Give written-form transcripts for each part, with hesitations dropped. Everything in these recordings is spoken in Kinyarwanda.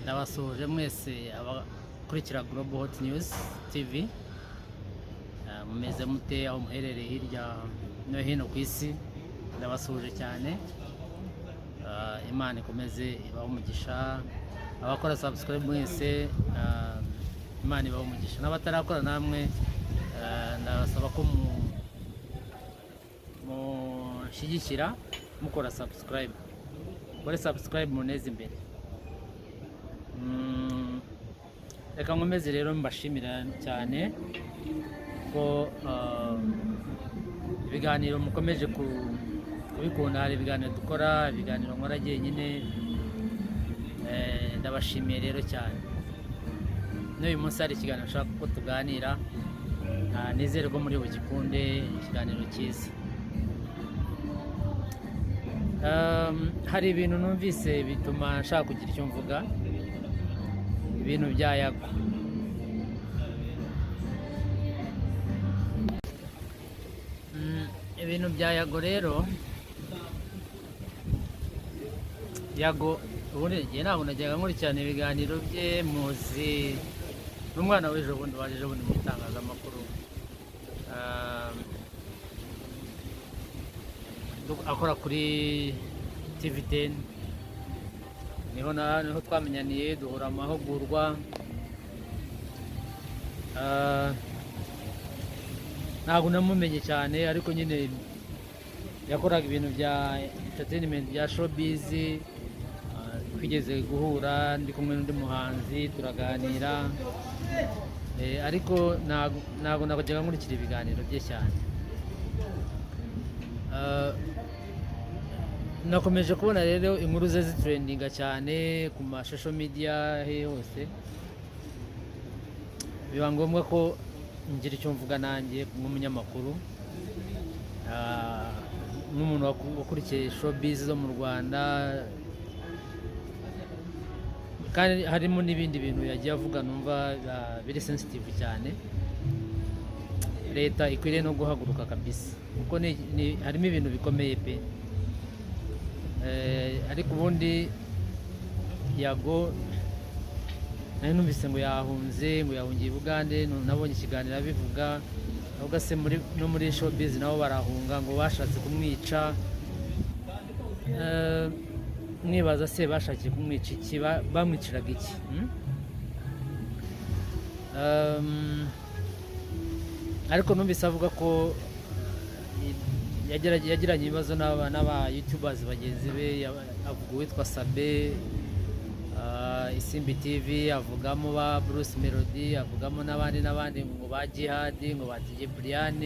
Ndabasuhuje mwese abakurikira Global Hot News TV. Mumeze mute aho muherereye hirya no hino ku isi? Ndabasuhuje cyane. Imana ikomeze ibahe umugisha. Abakora subscribe mwese, Imana ibahe umugisha. N'abatarakora namwe, ndabasaba ko mushyigikira mukora subscribe. Kore subscribe muneze imbere. Reka nkomeze rero mbashimira cyane ko ibiganiro mukomeje kubikunda. Hari ibiganiro dukora, ibiganiro nkora jyenyine. Ndabashimiye rero cyane. N'uyu munsi hari ikiganiro nshaka ko tuganira, nizere ko muri bugikunde. Ikiganiro cyiza. Hari ibintu numvise bituma nshaka kugira icyo mvuga. Ibintu bya Yago. Ibintu bya Yago rero, Yago ubundi njye ntabwo najyaga nkurikirana ibiganiro bye. Muzi n'umwana w'ejo bundi waje ejo bundi mu itangazamakuru, akora kuri TV10. Niho twamenyaniye, duhura amahugurwa. Ntabwo namumenye cyane, ariko nyine yakoraga ibintu bya entertainment, bya showbiz. Twigeze guhura ndi kumwe n'undi muhanzi turaganira, ariko ntabwo najyaga nkurikira ibiganiro bye cyane. Nakomeje kubona rero inkuru ze zitrendinga cyane ku social media he hose. Biba ngombwa ko ngira icyo mvuga nanjye nk'umunyamakuru, nk'umuntu wakurikiye showbiz zo mu Rwanda, kandi harimo n'ibindi bintu yagiye avuga numva biri sensitive cyane. Leta ikwiriye no guhaguruka kabisa, kuko harimo ibintu bikomeye pe. Ariko ubundi Yago nari numvise ngo yahunze, ngo yahungiye i Bugande. Nabonye ikiganiro abivuga, avuga se no muri showbiz nabo barahunga, ngo bashatse kumwica. Mwibaza se bashakiye kumwica iki? Bamwiciraga iki? Ariko numvise avuga ko yagiranye ibibazo n'aba YouTubers bagenzi be. Avuga uwitwa Sabe, Isimbi TV, avugamo ba Bruce Melody, avugamo n'abandi ngo ba Jihad, ngo ba DJ Brian.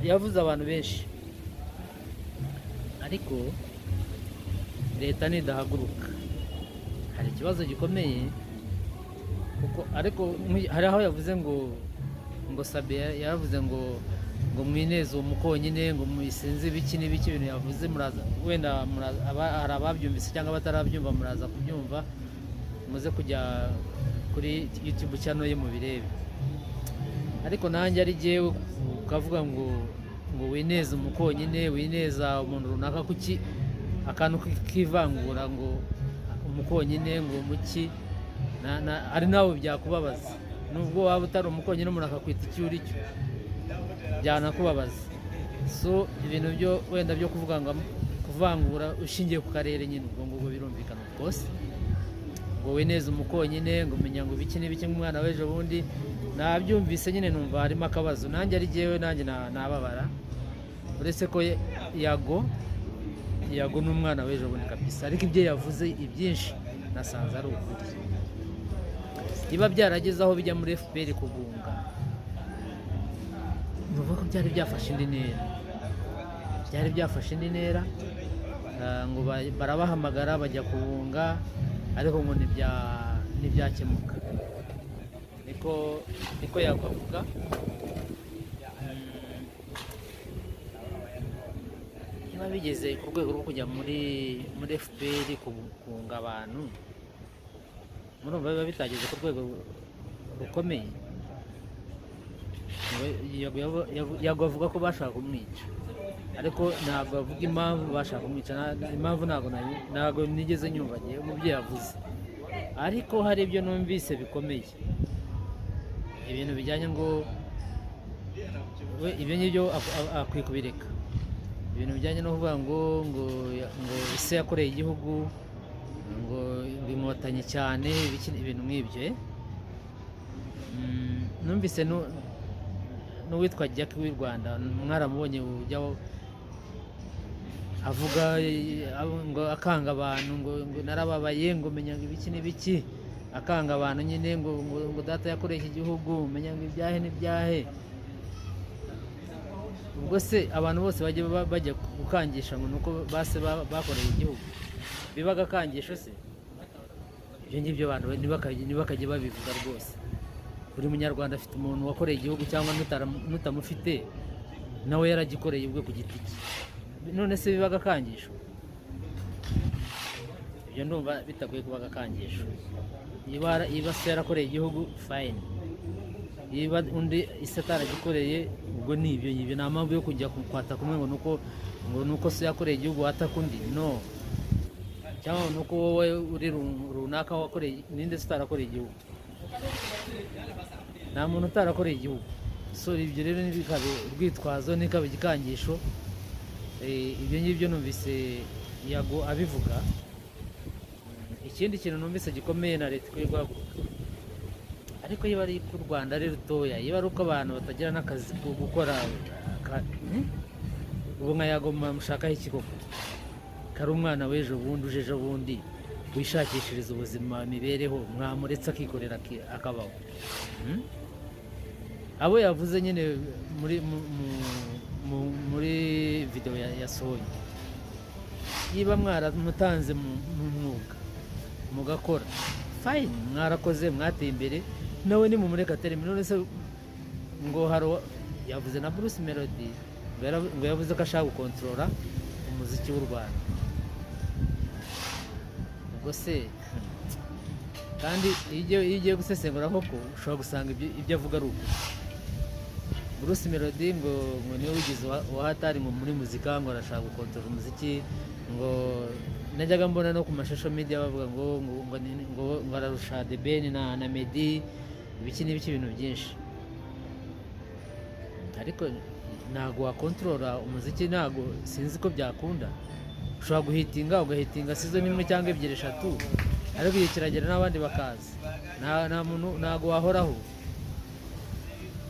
Yavuze abantu benshi, ariko leta nidahaguruka hari ikibazo gikomeye. Kuko ariko hari aho yavuze ngo Sabe yaravuze ngo mwineze uwo mukonyine, ngo musinze ibiki n'ibiki. Ibintu yavuze wenda hari ababyumvise cyangwa batarabyumva, muraza kubyumva, muze kujya kuri YouTube channel ye mubirebe. Ariko nanjye ari jyewe ukavuga ngo wineze umukonyine, wineza umuntu runaka, kuki akantu kivangura ngo umukonyine, ngo muki ari nawe byakubabaza. Nubwo waba utari umukonyine, umuntu akakwita icyo uri cyo, byanakubabaza. So ibintu byo wenda byo kuvangura ushingiye ku karere nyine, ubwo birumvikana rwose. Ngo wineze umukonyine, ngo umenya ngo biki n'ibiki, nk'umwana w'ejo bundi. Nabyumvise nyine numva harimo akabazo. Nanjye ari jyewe, nanjye nababara. Uretse ko Yago n'umwana w'ejo bundi kabisa. Ariko ibyo yavuze ibyinshi nasanze ari ukuri. Niba byarageze aho bijya muri FPR kugunga, nuvuga ko byari byafashe indi ntera. Ngo barabahamagara bajya kugunga, ariko ngo ntibyakemuka. Niko yakwavuga. Niba bigeze ku rwego rwo kujya muri FPR kugunga abantu, murumva biba bitageze ku rwego rukomeye. Yago avuga ko bashaka kumwica. ariko ntabwo bavuga impamvu bashaka kumwica. Impamvu ntabwo nigeze nyumva ngewe umubyeyi yavuze, ariko hari ibyo numvise bikomeye, ibintu bijyanye ngo we ibyo ngibyo akwiye kubireka, ibintu bijyanye no kuvuga ngo ise yakoreye igihugu, ngo inkotanyi cyane, ibintu nk'ibyo. Numvise n'uwitwa Jackie w'i Rwanda, mwaramubonye ujyaho avuga ngo akanga abantu, ngo narababaye, ngo menya ngo ibiki n'ibiki, akanga abantu nyine ngo data yakoreye iki gihugu, menya ngo ibyahe n'ibyahe. Ubwo se abantu bose bajya gukangisha ngo nuko base bakoreye igihugu, biba agakangisho se? Ibyo ngibyo abantu ntibakajye babivuga rwose. Buri munyarwanda afite umuntu wakoreye igihugu, cyangwa nutamufite nawe yaragikoreye ubwe ku giti cye, none se biba agakangisho? Ibyo ndumva bitagoye kuba agakangisho. Niba se yarakoreye igihugu fine, niba undi ise ataragikoreye, ubwo ni ibyo ngibyo, nta mpamvu yo kujya kwata kumwe ngo nuko se yakoreye igihugu wataka undi, no. Cyangwa nuko wowe uri runaka wakoreye, ninde se utarakoreye igihugu? Nta muntu utarakoreye igihugu. So ibyo rero ntibikabe urwitwazo, ntikaba igikangisho. Ibyo ngibyo numvise Yago abivuga. Ikindi kintu numvise gikomeye na leta ikwiye guhaguruka, ariko iyo ari ku Rwanda ari rutoya, iyo ari uko abantu batagira n'akazi ko gukora, ubu nka Yago mushakaho iki koko? Kari umwana w'ejo bundi uje ejo bundi wishakishiriza ubuzima, imibereho, mwamuretse akikorera akabaho. Abo yavuze nyine muri video yasohoye, niba mwaramutanze mu mwuga mugakora fine, mwarakoze, mwateye imbere, nawe ni mumureka terime. None se ngo yavuze na Bruce Melody ngo yavuze ko ashaka gukontorora umuziki w'u Rwanda. Ubwo se kandi iyo ugiye gusesengura koko ushobora gusanga ibyo avuga ari ukuri. Bruce Melody ngo niwe wigize uwahatari muri muzika, ngo arashaka gukontorora umuziki, ngo najyaga mbona no ku mashusho media bavuga ngo ararusha The Ben na Meddy, ibiki n'ibiki, ibintu byinshi. Ariko ntabwo wakontorora umuziki, ntabwo sinzi ko byakunda. Ushobora guhitinga, ugahitinga season imwe cyangwa ebyiri eshatu, ariko igihe kiragera n'abandi bakaza, nta muntu, ntabwo wahoraho.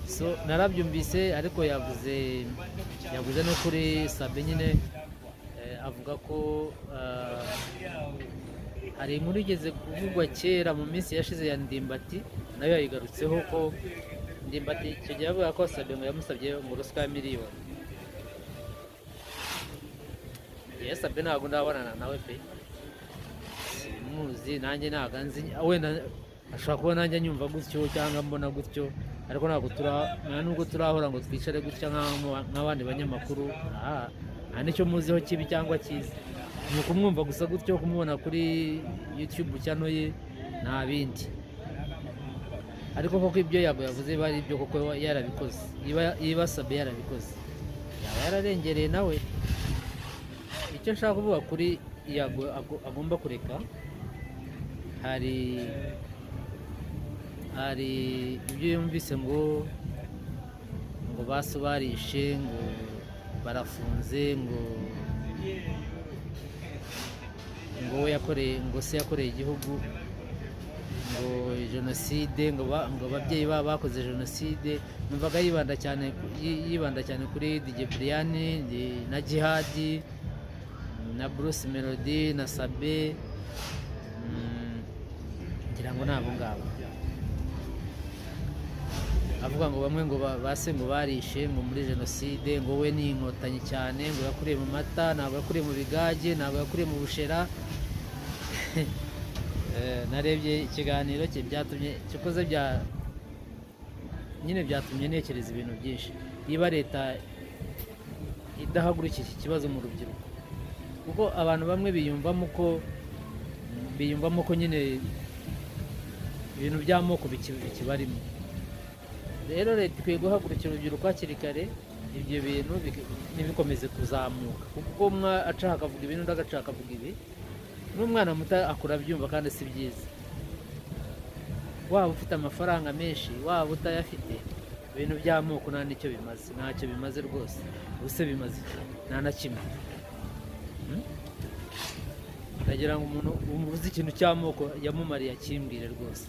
So narabyumvise, ariko yavuze no kuri Sabe nyine, avuga ko hari inkuru igeze kuvugwa kera mu minsi yashize ya Ndimbati, nayo yayigarutseho ko Ndimbati icyo gihe avuga ko Sabe ngo yamusabye ngo ruswa ya miliyoni. Sabe ntabwo ndabonana nawe pe, simuzi, nanjye ntabwo nzi, wenda ashobora kuba nanjye nyumva gutyo cyangwa mbona gutyo, ariko nubwo turahora ngo twicare gutya nk'abandi banyamakuru. Nta nicyo muziho kibi cyangwa cyiza, ni ukumwumva gusa gutyo, kumubona kuri YouTube channel ye, nta bindi. Ariko koko ibyo Yago yavuze bari ibyo koko yarabikoze, yiba Sabe yarabikoze, yaba yararengereye nawe. Icyo nshaka kuvuga kuri Yago agomba kureka, hari ibyo yumvise ngo basubarishe, ngo barafunze, ngo se yakoreye igihugu, ngo jenoside, ngo ababyeyi babo bakoze jenoside. Numvaga yibanda cyane kuri DJ Brian na Jihadi na Bruce Melody na Sabe, ngira ngo nabo ngabo. Avuga ngo bamwe ngo base ngo barishe ngo muri jenoside, ngo we ni inkotanyi cyane, ngo yakuriye mu mata, ntabwo yakuriye mu bigage, ntabwo yakuriye mu bushera. Narebye ikiganiro cye, byatumye byatumye ntekereza ibintu byinshi. Niba leta idahagurukije iki kibazo mu rubyiruko, kuko abantu bamwe biyumvamo ko nyine ibintu by'amoko bikibarimo. Rero leta ikwiye guhagurukira urubyiruko hakiri kare, ibyo bintu ntibikomeze kuzamuka, kuko umwe aca akavuga ibintu undi agaca akavuga ibi, n'umwana muto akura abyumva kandi si byiza. Waba ufite amafaranga menshi waba utayafite, ibintu by'amoko nta n'icyo bimaze, ntacyo bimaze rwose. ubuse bimaze iki? Nta na kimwe. Ndagira ngo umuntu uzi ikintu cy'amoko yamumariye akimbwire rwose,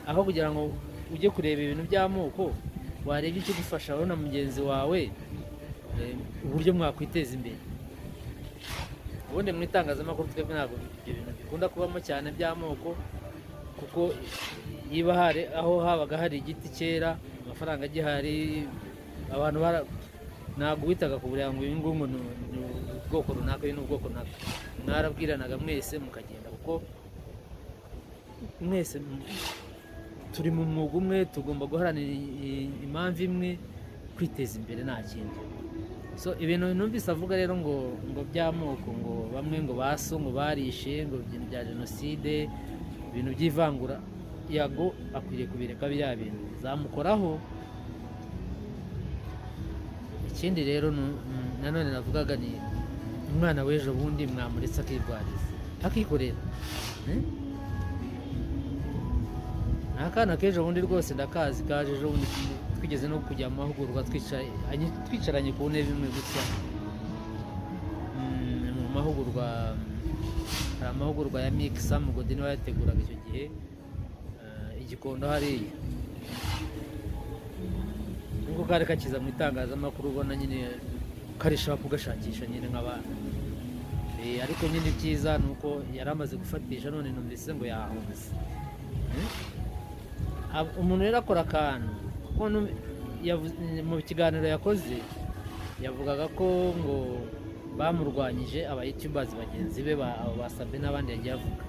aho kugira ngo ujye kureba ibintu by'amoko, wareba icyo gufasha wowe na mugenzi wawe, uburyo mwakwiteza imbere. Ubundi mu itangazamakuru twebwe ntabwo ibyo bintu bikunda kubamo cyane by'amoko, kuko yiba hari aho habaga hari igiti kera, amafaranga agihari, abantu ntabwo witaga ku buranga ngo uyu nguyu ni ubwoko runaka, uyu ni ubwoko runaka. Mwarabwiranaga mwese mukagenda, kuko mwese turi mu mwuga umwe, tugomba guharanira impamvu imwe, kwiteza imbere nta kindi. So ibintu numvise avuga rero ngo by'amoko, ngo bamwe ngo baso ngo barishe, ngo ibintu bya jenoside, ibintu by'ivangura, Yago akwiriye kubireka bya bintu zamukoraho. Ikindi rero nanone navugaga ni umwana w'ejo bundi mwamuretse akirwariza akikorera. Akana k'ejo bundi rwose ndakazi, kaje ejo bundi twigeze no kujya mu mahugurwa twicaranye ku ntebe imwe gutya, mu mahugurwa, hari amahugurwa ya Mike Sam Godin wayateguraga icyo gihe, Igikondo hariya. Ubwo kari kakiza mu itangazamakuru, ubona nyine karishaka kugashakisha nyine nk'abantu, ariko nyine icyiza ni uko yari amaze gufatisha, none numvise ngo yahunze. Umuntu rero akora akantu, mu kiganiro yakoze yavugaga ko ngo bamurwanyije aba YouTubers bagenzi be, basabye n'abandi yagiye avuga.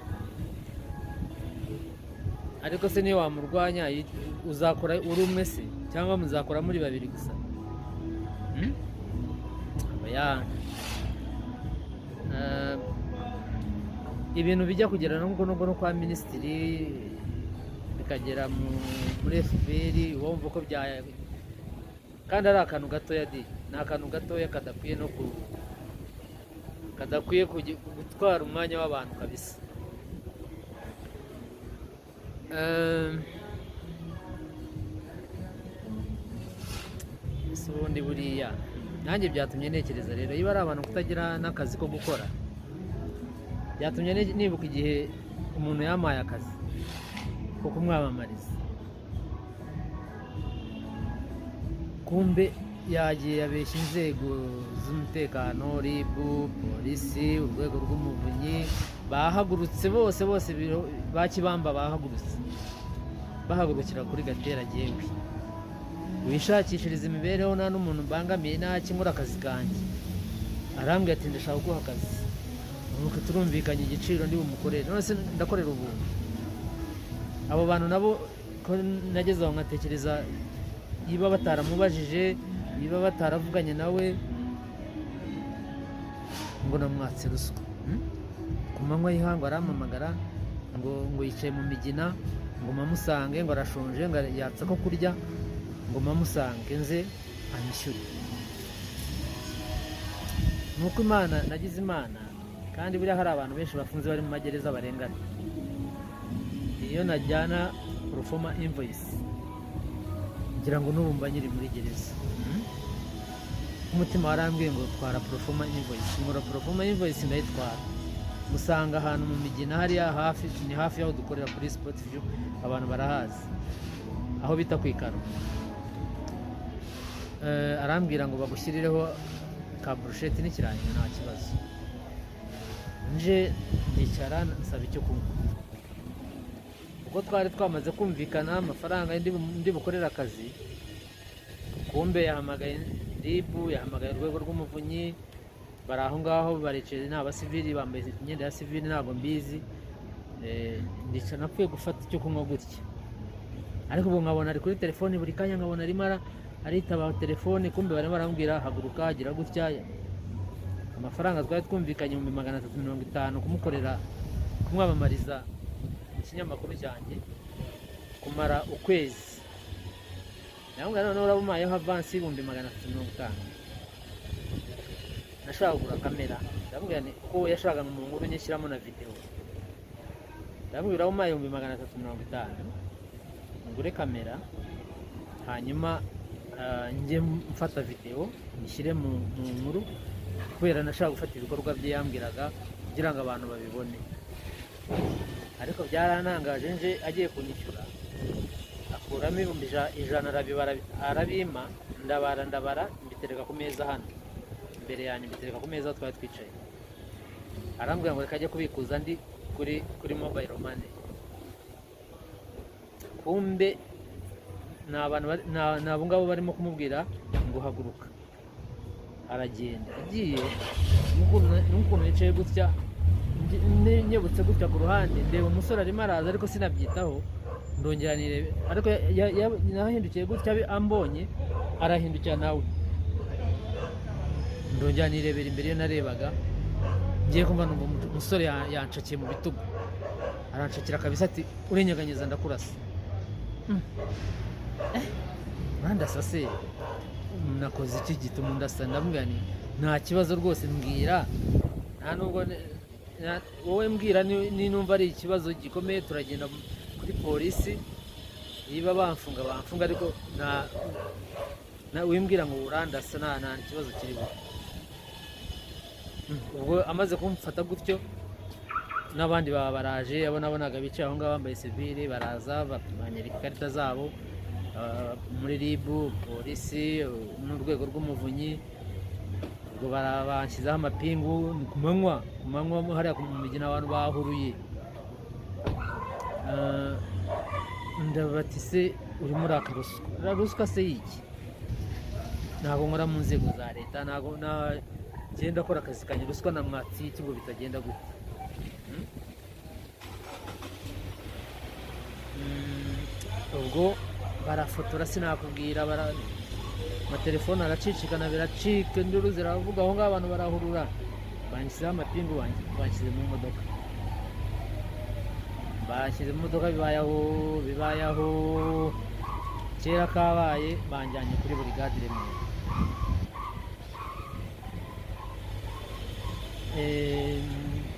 Ariko se niyo wamurwanya uzakora uri umwe se, cyangwa muzakora muri babiri gusa? Ibintu bijya kugera no kwa minisitiri, bikagera muri FPR, wumva ko kandi ari akantu gatoya, ni akantu gatoya kadakwiye gutwara umwanya w'abantu kabisa. Ubundi buriya nanjye byatumye ntekereza rero, iyo ari abantu kutagira n'akazi ko gukora, byatumye nibuka igihe umuntu yamaye akazi ko kumwamamariza, kumbe yagiye yabeshya inzego z'umutekano, RIB, polisi, urwego rw'umuvunyi, bahagurutse bose ba Kibamba bahagurukira kuri Gatera. Jyewe wishakishiriza imibereho, nta n'umuntu mbangamiye, ntakinkora akazi kanjye. Arambwira ati ndashaka guha akazi, nuko turumvikanye igiciro ndi bumukorere, none se ndakorera ubuntu. Abo bantu nabo ko nageze aho nkatekereza, niba bataramubajije, niba bataravuganye nawe, ngo namwatse ruswa. Ku manywa y'ihangu arampamagara ngo yicaye mu Migina, ngo mamusange, ngo arashonje, ngo yatsa ko kurya, ngo mamusange nze anyishyure. Nuko Imana, nagize Imana, kandi buriya hari abantu benshi bafunze bari mu magereza barengana. Iyo najyana proforma invoice, ngira ngo n'ubu mba nyiri muri gereza. Umutima warambwiye ngo twara proforma invoice, nkora proforma invoice ndayitwara, musanga ahantu mu Migina hariya hafi, ni hafi y'aho dukorera kuri Sport View, abantu barahazi, aho bita ku Ikaro. Arambwira ngo bagushyirireho ka brusheti n'ikirango, nta kibazo. Nje ndicara nsaba icyo kunywa, ubwo twari twamaze kumvikana amafaranga ndi bukorera akazi. Kumbe yahamagaye RIB, yahamagaye urwego rw'umuvunyi, bari aho ngaho baricaye, ni abasivili bambaye imyenda ya sivili, ntabwo mbizi. Ndicara napfuye gufata icyo kunywa gutya, ariko ubu nkabona ari kuri telefone, buri kanya nkabona arimo aritaba telefone. Kumbe barimo barambwira haguruka, agira gutya. Amafaranga twari twumvikanye 350 kumukorera, kumwamamariza mu kinyamakuru cyanjye, kumara ukwezi. ndamubwira none urabumayeho avansi y'ibihumbi 350. nashaka kugura kamera, ndamubwira ko yashakaga mu nkuru nyishyiramo na video, ndamubwira urabumaye 350 ngure kamera, hanyuma njye mfata video nishyire mu nkuru, kubera nashaka gufata ibikorwa bye yambwiraga kugira ngo abantu babibone. Ariko byarantangaje, nje agiye kunyishyura akuramo 100 arabima, ndabara mbitereka ku meza hano imbere yanjye, mbitereka ku meza twari twicaye. Arambwira ngo reka ajye kubikuza ndi kuri mobile money. Kumbe abo ngabo barimo kumubwira ngo haguruka. Aragenda, agiye n'ukuntu yicaye gutya, nyebutse gutya ku ruhande, ndeba umusore arimo araza ariko sinabyitaho, ndongera nirebe, ariko nahindukiye gutya ambonye arahindukira nawe, ndongera nirebera imbere. Iyo narebaga ngiye kumva numva umusore yanshakiye mu bitugu, aranshakira kabisa ati urenyeganyeza ndakurasa. Urandasa se? Nakoze iki gituma undasa? Ndamubwira nta kibazo rwose, mbwira, nta nubwo wowe mbwira numva ari ikibazo gikomeye turagenda kuri polisi, niba bamfunga, ariko wimbwira ngo urandasa nta kibazo kirimo. Ubwo amaze kumfata gutyo, n'abandi baba baraje, abo nabonaga bicaye aho ngaho bambaye sivile, baraza banyereka ikarita zabo muri RIB, polisi n'urwego rw'umuvunyi. Ubwo banshyizeho amapingu ku manywa hariya ku migina, abantu bahuruye. Ndabati se urimo uraka ruswa? Ruswa se y'iki? Ntabwo nkora mu nzego za leta, ntabwo genda akora akazi kanjye, ruswa na mwatsi iki ngo bitagenda gute? Ubwo barafotora sinakubwira, amatelefone aracicikana, biracika, induru ziravuga, aho ngaho abantu barahurura. Banshyizeho amapingu, banshyize mu modoka, bibaye aho kera kabaye. Banjyanye kuri burigade i Remera.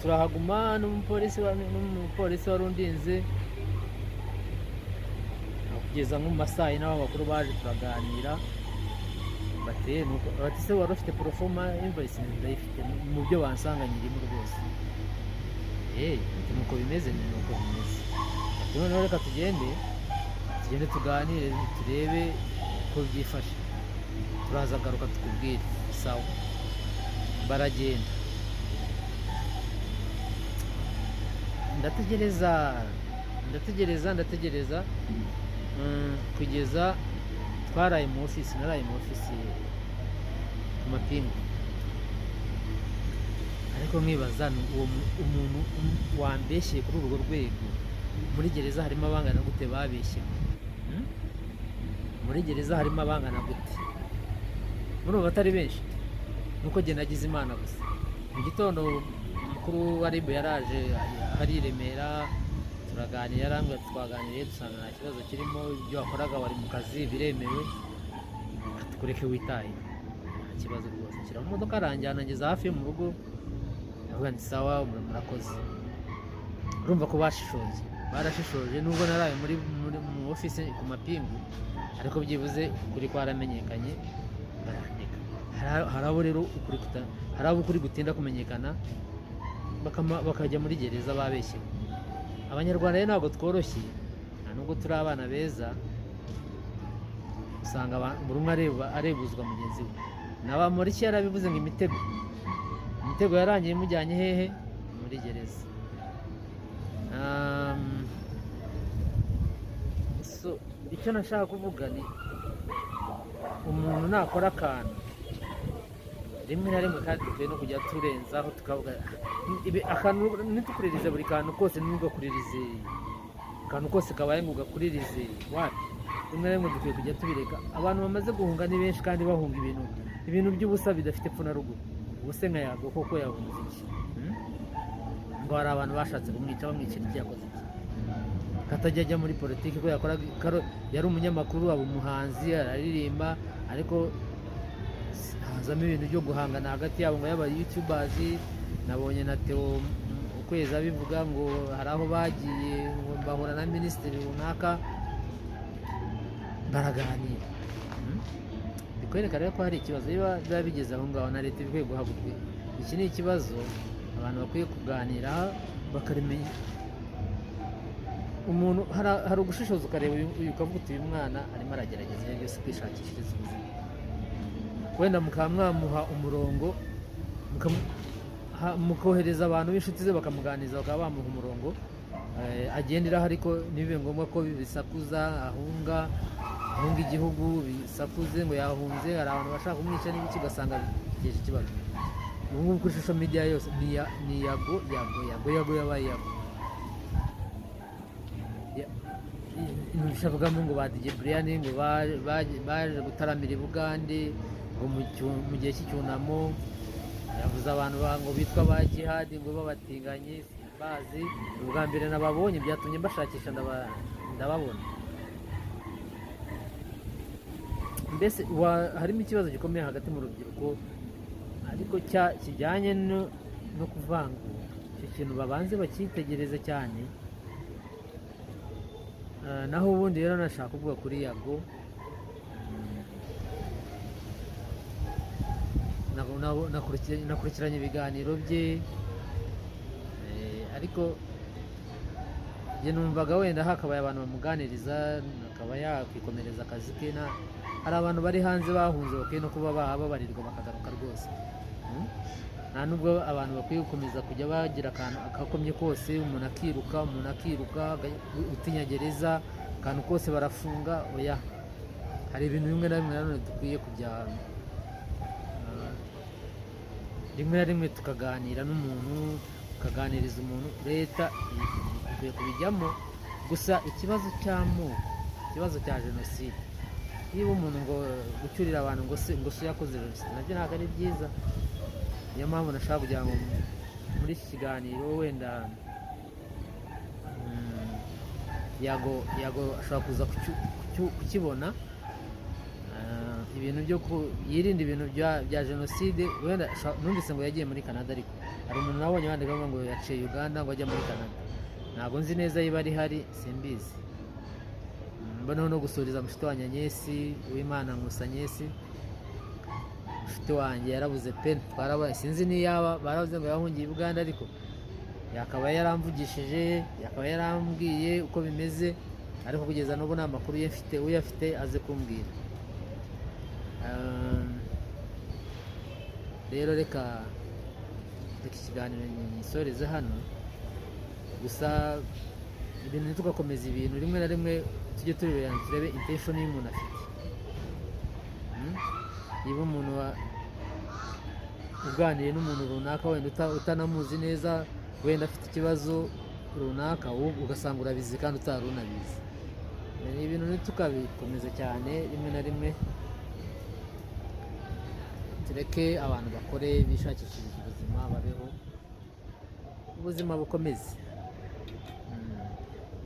Turahaguma n'umupolisi wari undinze kugeza nko mu masaha n'abakuru baje turaganira. Bati se wari ufite porofoma? Invoice ndayifite, mu byo bansanganye irimo rwose. Nuko bimeze, nuko bimeze. Noneho reka tugende tuganire, turebe uko byifashe, turaza garuka tukubwire. Sawa. Baragenda, ndategereza kugeza twaraye mu ofisi. Naraye mu ofisi ku mapingu, ariko nkibaza uwo umuntu wambeshyeye kuri urwo rwego, muri gereza harimo abangana gute babeshye? Muri gereza harimo abangana gute? Murumva atari benshi? Nuko jye nagize Imana gusa. Mu gitondo umukuru wa RIB yaraje hari i Remera, turaganira, yarambwira twaganiriye, dusanga nta kibazo kirimo, ibyo wakoraga wari mu kazi biremewe, tukureke witaye, nta kibazo rwose. Nshyira mu modoka, aranjyana ngeze hafi yo mu rugo, ndavuga nti sawa, murakoze. Urumva ko barashishoje, nubwo naraye mu ofisi ku mapingu, ariko byibuze ukuri kwaramenyekanye, barandika. Hari abo rero ukuri gutinda kumenyekana, bakajya muri gereza babeshyewe. Abanyarwanda rero ntabwo tworoshye, nta nubwo turi abana beza, usanga buri umwe arebuzwa mugenzi we. N'abamoriki yarabivuze ngo imitego yarangiye imujyanye hehe? Muri gereza. Icyo nashaka kuvuga ni umuntu nakora akantu rimwe na rimwe, kandi dukwiye no kujya turenzaho tukavuga akantu ntitukuririze buri kantu kose, ntugakuririze akantu kose kabaye ngo ugakuririze. Rimwe na rimwe dukwiye kujya tubireka. Abantu bamaze guhunga ni benshi, kandi bahunga ibintu by'ubusa bidafite epfo na ruguru. Ubuse nka Yago koko yahunze iki? Ngo hari abantu bashatse kumwica, bamwicira iki, yakoze iki? katajya ajya muri politiki ko yari umunyamakuru, aba umuhanzi, araririmba, ariko hazamo ibintu byo guhangana hagati yabo ngo y'aba youtubers. Nabonye na Theo ukwezi abivuga ngo hari aho bagiye ngo bahura na minisitiri runaka baraganira. Bikwereka rero ko hari ikibazo biba bigeze aho ngaho, na leta ibikwiye guhaguruka. Iki ni ikibazo abantu bakwiye kuganira bakarimenya. Umuntu hari ugushishoza ukareba uyu ukavuga uti uyu mwana arimo aragerageza ibyo byose kwishakishiriza ubuzima, wenda mukaba mwamuha umurongo, mukohereza abantu b'inshuti ze bakamuganiza, bakaba bamuha umurongo agenderaho, ariko ntibibe ngombwa ko bisakuza ahunga igihugu, bisakuze ngo yahunze, hari abantu bashaka kumwica n'ibiki, ugasanga biteje ikibazo. Ubu ngubu kuri social media yose ni yago yabaye yago. Bishavugamo ngo ba DJ Brian ngo baje gutaramira i Bugande ngo mu gihe cy'icyunamo, yavuze abantu ngo bitwa ba Jihad ngo babatinganye, bazi ubwa mbere nababonye byatumye mbashakisha ndababona. Mbese harimo ikibazo gikomeye hagati mu rubyiruko, ariko kijyanye no kuvangura. Icyo kintu babanze bakitegereze cyane. Naho ubundi rero nashaka kuvuga kuri Yago, nakurikiranye ibiganiro bye, ariko njye numvaga wenda hakabaye abantu bamuganiriza akaba yakwikomereza akazi ke. Hari abantu bari hanze bahunze bakwiye no kuba bababarirwa bakagaruka rwose. Nta nubwo abantu bakwiye gukomeza kujya bagira akantu akakomye kose, umuntu akiruka utinya gereza, akantu kose barafunga. Oya, hari ibintu bimwe na bimwe nanone dukwiye kujya rimwe na rimwe tukaganira n'umuntu, tukaganiriza umuntu. Leta ikwiye kubijyamo. Gusa ikibazo cy'amoko, ikibazo cya jenoside, niba umuntu ngo gucyurira abantu ngo se yakoze jenoside, nabyo ntabwo ari byiza. Niyo mpamvu nashaka kugira ngo muri iki kiganiro wenda Yago ashobora kuza kukibona, ibintu byo yirinda ibintu bya jenoside. Wenda numvise ngo yagiye muri Canada, ariko hari umuntu nabonye bandika ngo yaciye Uganda ngo ajya muri Canada. Ntabwo nzi neza niba ari hari, simbizi. Mboneho no gusuriza mushiki wa Nyanyesi Uwimana Nkusa Nyesi, mushiki wanjye yarabuze pe, twarabaye sinzi niyaba baravuze ngo yahungiye i Buganda, ariko yakaba yaramvugishije, yakaba yarambwiye uko bimeze, ariko kugeza n'ubu nta makuru uyafite aze kumbwira. Rero reka ikiganiro nyisoreze hano. Gusa ibintu ntitugakomeza ibintu, rimwe na rimwe tujye turebe intention y'umuntu afite. Niba umuntu uganiriye n'umuntu runaka wenda utanamuzi neza, wenda afite ikibazo runaka, ugasanga urabizi kandi utari unabizi. Ni ibintu ntitukabikomeza cyane, rimwe na rimwe tureke abantu bakore, bishakishirize ubuzima, babeho ubuzima bukomeze.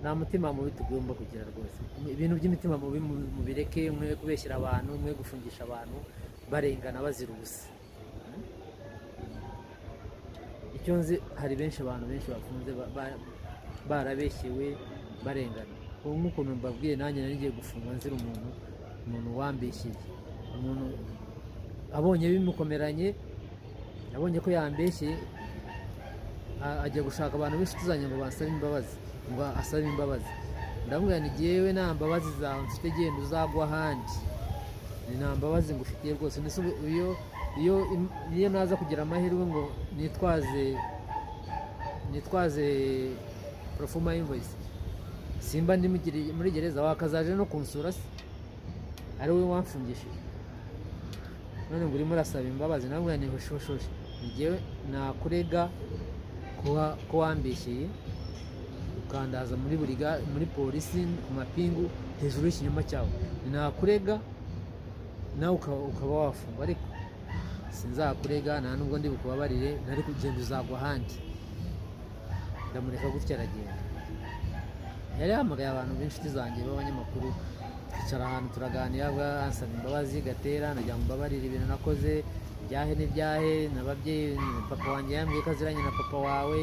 Nta mutima mubi tugomba kugira rwose. Ibintu by'imitima mubi mubireke, mwe kubeshyira abantu, mwe gufungisha abantu barengana bazira ubusa. Icyo nzi, hari abantu benshi bafunze barabeshyewe barengana. Nk'ukuntu mbabwiye, nanjye nari ngiye gufungwa nzira umuntu wambeshyeye. Umuntu abonye bimukomeranye, yabonye ko yambeshyeye, ajya gushaka abantu b'inshuti zanjye ngo basabe imbabazi, ngo asabe imbabazi. Ndamubwira nti jyewe nta mbabazi zawe mfite, genda uzagwa ahandi, nta mbabazi ngufitiye rwose. Iyo naza kugira amahirwe ngo nitwaze profuma invoice, simba ndi muri gereza, wakazaje no kunsura se, ari we wamfungishije, none ngo urimo urasaba imbabazi. Ndamubwira nti hoshoshoje, njyewe nakurega ko wambeshyeye, ukandaza muri polisi ku mapingu hejuru y'ikinyoma cyawe. Nakurega nawe ukaba wafungwa, ariko sinzakurega, nta nubwo ndi bukubabarire, nari kugenda uzagwa ahandi. Ndamureka gutya aragenda. yari yahamagaye abantu b'inshuti zanjye b'abanyamakuru, twicara ahantu turaganira, ansaba imbabazi Gatera, nagira ngo mbabarire ibintu nakoze ibyahe n'ibyahe, n'ababyeyi papa wanjye yambwiye ko aziranye na papa wawe,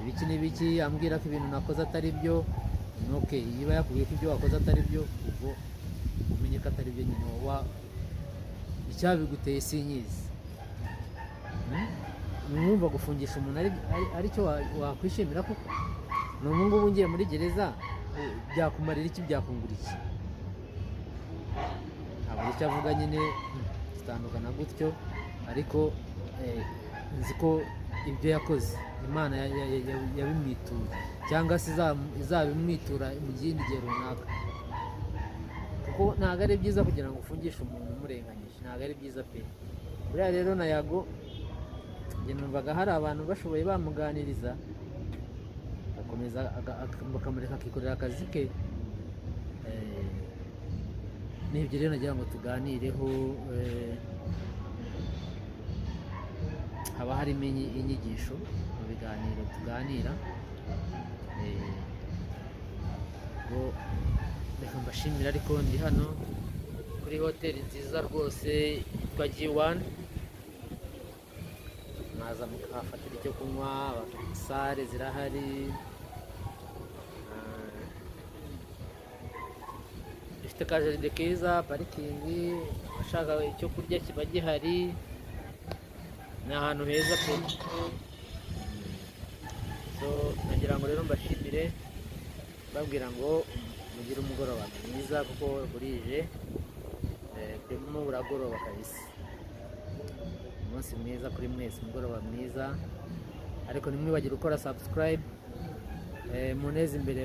ibiki n'ibiki, ambwira ko ibintu nakoze atari byo. Okay, niba yakubwiye ko ibyo wakoze atari byo, ubwo umenye ko atari byo nyine, icyabiguteye sinyizi. Numva gufungisha umuntu ari cyo wakwishimira koko? N'ubu ngubu ngiye muri gereza byakumarira iki, byakungura iki? Ntabwo icyo avuga nyine zitandukana gutyo, ariko nzi ko ibyo yakoze Imana yabimwitura, cyangwa se izabimwitura mu kindi gihe runaka, kuko ntabwo ari byiza kugira ngo ufungishe umuntu umurenganyije, ntabwo ari byiza pe. Buriya rero na Yago numvaga hari abantu bashoboye bamuganiriza agakomeza bakamureka akikorera akazi ke. N'ibyo rero nagira ngo tuganireho, haba harimo inyigisho mu biganiro tuganira. Reka mbashimire, ariko ndi hano kuri hoteli nziza rwose yitwa G1, mwaza mukahafatira icyo kunywa, sale zirahari, ifite akajaride keza, parikingi, abashaka icyo kurya kiba gihari, ni ahantu heza pe. So nagira ngo rero mbashimire, babwira ngo mugire umugoroba mwiza, kuko burije burimo buragoroba kabisa. Umunsi mwiza kuri mwese, umugoroba mwiza, ariko ntimwibagire gukora subscribe, muneze imbere